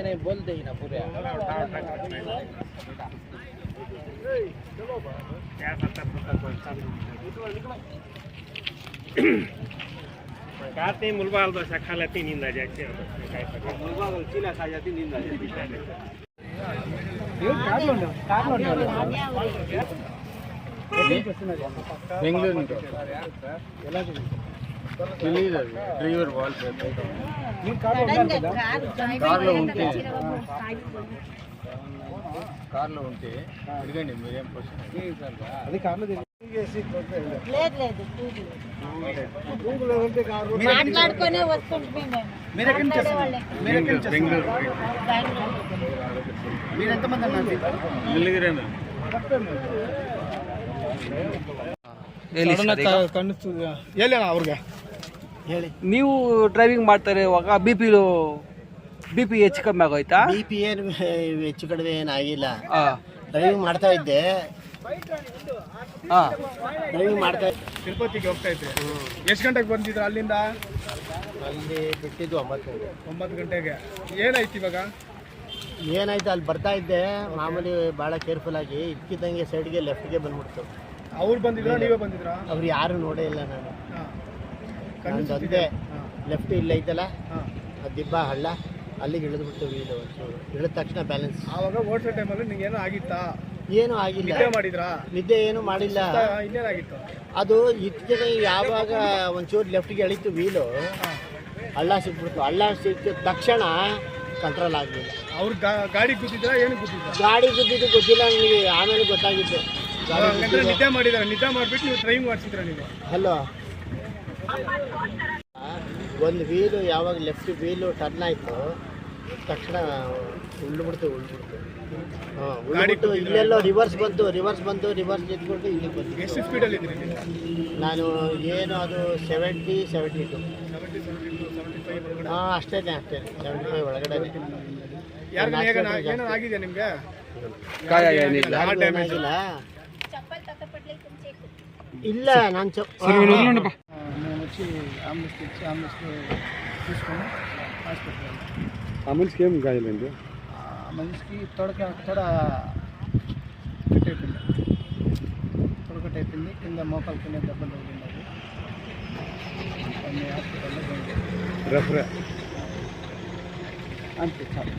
नहीं बोल दे ना पूरे खाते मुलबाल दोसा खा लेती नींद आ जाती है मुलबाल चीला खा जाती नींद आ जाती है ಬೆಂಗಳೂರು డ్రైవర్ వాల్ కార్లో ఉంటే అడగండి మీరేం అది కార్లో మాట్లాడుకునే వస్తుంటే మీరు ఎంతమంది అన్నారు నలుగురేనా ಹೇಳಿ ಅವ್ರಿಗೆ ಹೇಳಿ ನೀವು ಡ್ರೈವಿಂಗ್ ಮಾಡ್ತಾ ಇರುವಾಗ ಬಿ ಪಿ ಹೆಚ್ಚು ಕಮ್ಮಿ ಆಗೋಯ್ತಾ? BP ಏನು ಹೆಚ್ಚು ಕಡಿಮೆ ಏನಾಗಿಲ್ಲ. ಡ್ರೈವಿಂಗ್ ಮಾಡ್ತಾ ಇದ್ದೆ. ಡ್ರೈವಿಂಗ್ ಮಾಡ್ತಾ ತಿರುಪತಿಗೆ ಹೋಗ್ತಾ ಇದ್ದೆ. ಎಷ್ಟು ಗಂಟೆಗೆ ಬಂದಿದ್ರು ಅಲ್ಲಿಂದ? ಅಲ್ಲಿ ಬಿಟ್ಟಿದ್ದು 9 ಗಂಟೆಗೆ. ಏನಾಯ್ತು ಇವಾಗ? ಏನಾಯ್ತು ಅಲ್ಲಿ ಬರ್ತಾ ಇದ್ದೆ ಮಾಮೂಲಿ ಭಾಳ ಕೇರ್ಫುಲ್ ಆಗಿ ಇದ್ಕಿದ್ದಂಗೆ ಸೈಡ್ಗೆ ಲೆಫ್ಟ್ಗೆ ಬಂದ್ಬಿಡ್ತು. ಅವ್ರು ಬಂದಿದ್ರಾ ನೀವೇ ಬಂದಿದ್ರಾ? ಅವ್ರು ಯಾರು ನೋಡೇ ಇಲ್ಲ ನಾನು ಬಂದೆ ಲೆಫ್ಟ್ ಇಲ್ಲ ಐತಲ್ಲ ದಿಬ್ಬ ಹಳ್ಳ ಅಲ್ಲಿಗೆ ಇಳಿದ್ಬಿಟ್ಟು ವೀಲು ಇಳಿದ ತಕ್ಷಣ ಬ್ಯಾಲೆನ್ಸ್. ಆವಾಗ ಓಡಿಸೋ ಟೈಮಲ್ಲಿ ನಿಂಗೆ ಏನೋ ಆಗಿತ್ತಾ? ಏನೂ ಆಗಿಲ್ಲ. ನಿದ್ದೆ ಮಾಡಿದ್ರಾ? ನಿದ್ದೆ ಏನು ಮಾಡಿಲ್ಲ. ಇನ್ನೇನಾಗಿತ್ತು? ಅದು ಇತ್ತೀಚೆಗೆ ಯಾವಾಗ ಒಂಚೂರು ಲೆಫ್ಟ್ಗೆ ಎಳೀತು ವೀಲು ಹಳ್ಳ ಸಿಕ್ಬಿಡ್ತು. ಹಳ್ಳ ಸಿಕ್ಕ ತಕ್ಷಣ ಕಂಟ್ರೋಲ್ ಆಗಲಿಲ್ಲ. ಅವ್ರು ಗಾಡಿ ಗುದ್ದಿದ್ರಾ ಏನು ಗುದ್ದಿದ್ರ? ಗಾಡಿ ಗುದ್ದಿದ್ದು ಗೊತ್ತಿಲ್ಲ ನನಗೆ, ಆಮೇಲೆ ಗೊತ್ತಾಗಿತ್ತು. ನಿದ್ದೆ ಮಾಡಿದಾರೆ. ನಿದ್ದೆ ಮಾಡಿಬಿಟ್ಟು ನೀವು ಡ್ರೈವಿಂಗ್ ಮಾಡಿಸಿದ್ರ ನೀವು? ಹಲೋ, ಒಂದು ವೀಲು ಯಾವಾಗ ಲೆಫ್ಟ್ ವೀಲು ಟರ್ನ್ ಆಯಿತು ತಕ್ಷಣ ಉಳ್ಬಿಡ್ತು. ಇಲ್ಲೆಲ್ಲೋ ರಿವರ್ಸ್ ಬಂತು ಎತ್ಕೊಂಡು ಇಲ್ಲಿಗೆ ಬಂತು. ಎಷ್ಟು ಸ್ಪೀಡಲ್ಲಿ ಇದ್ರಿ? ನಾನು ಏನು ಅದು 70-72 ಅಷ್ಟೇ 75 ಒಳಗಡೆ. ಏನೋ ಆಗಿದೆ ನಿಮಗೆ? ಏನಿಲ್ಲ ಇಲ್ಲ. ನಾನು వచ్చి అంబులెన్స్ తెచ్చి అంబులెన్స్లో తీసుకొని హాస్పిటల్. ఆ మనిషికి ఏం గాయాలండి? మనిషికి తొడ కట్టయిపోయింది. కింద మోకాలు కింద దెబ్బలు తగిలింది. హాస్పిటల్లో రెఫర్ అంతే చాలు.